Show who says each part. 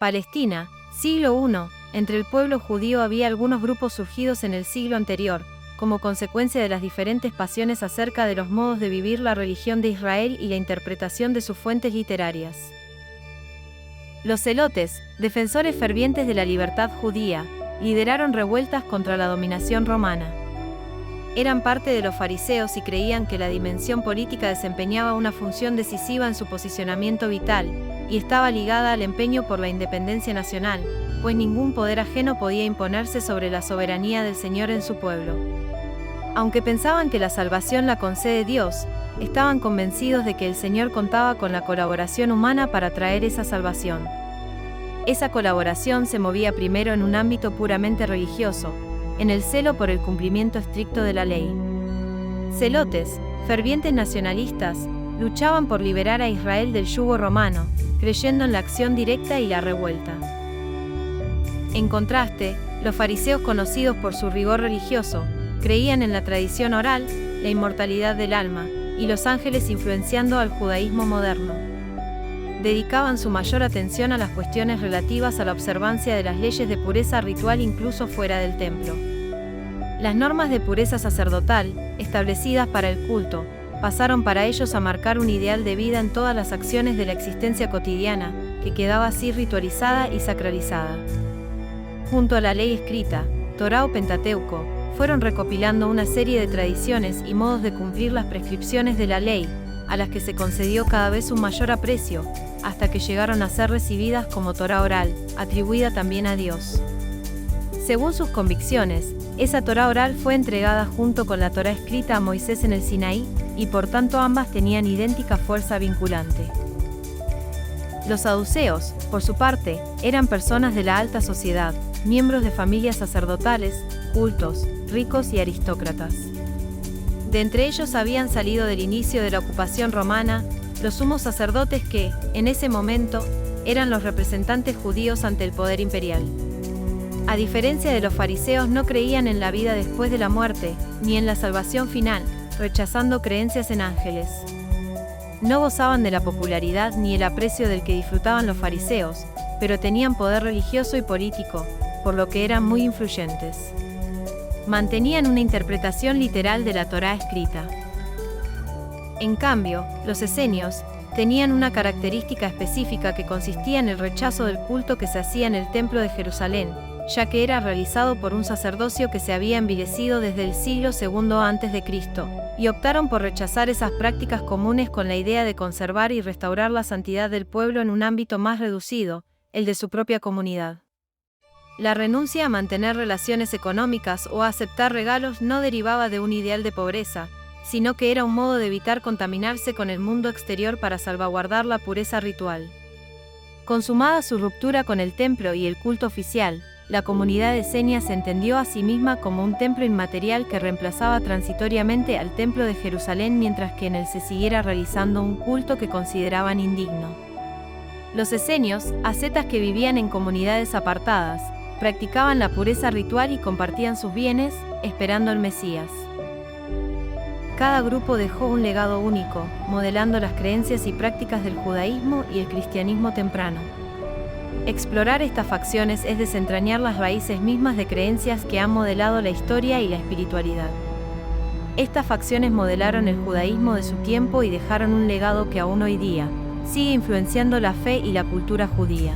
Speaker 1: Palestina, siglo I. Entre el pueblo judío había algunos grupos surgidos en el siglo anterior, como consecuencia de las diferentes pasiones acerca de los modos de vivir la religión de Israel y la interpretación de sus fuentes literarias. Los celotes, defensores fervientes de la libertad judía, lideraron revueltas contra la dominación romana. Eran parte de los fariseos y creían que la dimensión política desempeñaba una función decisiva en su posicionamiento vital, y estaba ligada al empeño por la independencia nacional, pues ningún poder ajeno podía imponerse sobre la soberanía del Señor en su pueblo. Aunque pensaban que la salvación la concede Dios, estaban convencidos de que el Señor contaba con la colaboración humana para traer esa salvación. Esa colaboración se movía primero en un ámbito puramente religioso, en el celo por el cumplimiento estricto de la ley. Celotes, fervientes nacionalistas, luchaban por liberar a Israel del yugo romano, creyendo en la acción directa y la revuelta. En contraste, los fariseos, conocidos por su rigor religioso, creían en la tradición oral, la inmortalidad del alma, y los ángeles influenciando al judaísmo moderno. Dedicaban su mayor atención a las cuestiones relativas a la observancia de las leyes de pureza ritual incluso fuera del templo. Las normas de pureza sacerdotal, establecidas para el culto, pasaron para ellos a marcar un ideal de vida en todas las acciones de la existencia cotidiana, que quedaba así ritualizada y sacralizada. Junto a la ley escrita, Torá o Pentateuco, fueron recopilando una serie de tradiciones y modos de cumplir las prescripciones de la ley, a las que se concedió cada vez un mayor aprecio, hasta que llegaron a ser recibidas como Torá oral, atribuida también a Dios. Según sus convicciones, esa Torá oral fue entregada junto con la Torá escrita a Moisés en el Sinaí, y por tanto ambas tenían idéntica fuerza vinculante. Los saduceos, por su parte, eran personas de la alta sociedad, miembros de familias sacerdotales, cultos, ricos y aristócratas. De entre ellos habían salido del inicio de la ocupación romana los sumos sacerdotes que, en ese momento, eran los representantes judíos ante el poder imperial. A diferencia de los fariseos, no creían en la vida después de la muerte, ni en la salvación final, rechazando creencias en ángeles. No gozaban de la popularidad ni el aprecio del que disfrutaban los fariseos, pero tenían poder religioso y político, por lo que eran muy influyentes. Mantenían una interpretación literal de la Torá escrita. En cambio, los esenios tenían una característica específica que consistía en el rechazo del culto que se hacía en el Templo de Jerusalén, ya que era realizado por un sacerdocio que se había envilecido desde el siglo II a.C., y optaron por rechazar esas prácticas comunes con la idea de conservar y restaurar la santidad del pueblo en un ámbito más reducido, el de su propia comunidad. La renuncia a mantener relaciones económicas o a aceptar regalos no derivaba de un ideal de pobreza, sino que era un modo de evitar contaminarse con el mundo exterior para salvaguardar la pureza ritual. Consumada su ruptura con el templo y el culto oficial, la comunidad esenia se entendió a sí misma como un templo inmaterial que reemplazaba transitoriamente al templo de Jerusalén mientras que en él se siguiera realizando un culto que consideraban indigno. Los esenios, ascetas que vivían en comunidades apartadas, practicaban la pureza ritual y compartían sus bienes, esperando al Mesías. Cada grupo dejó un legado único, modelando las creencias y prácticas del judaísmo y el cristianismo temprano. Explorar estas facciones es desentrañar las raíces mismas de creencias que han modelado la historia y la espiritualidad. Estas facciones modelaron el judaísmo de su tiempo y dejaron un legado que aún hoy día sigue influenciando la fe y la cultura judía.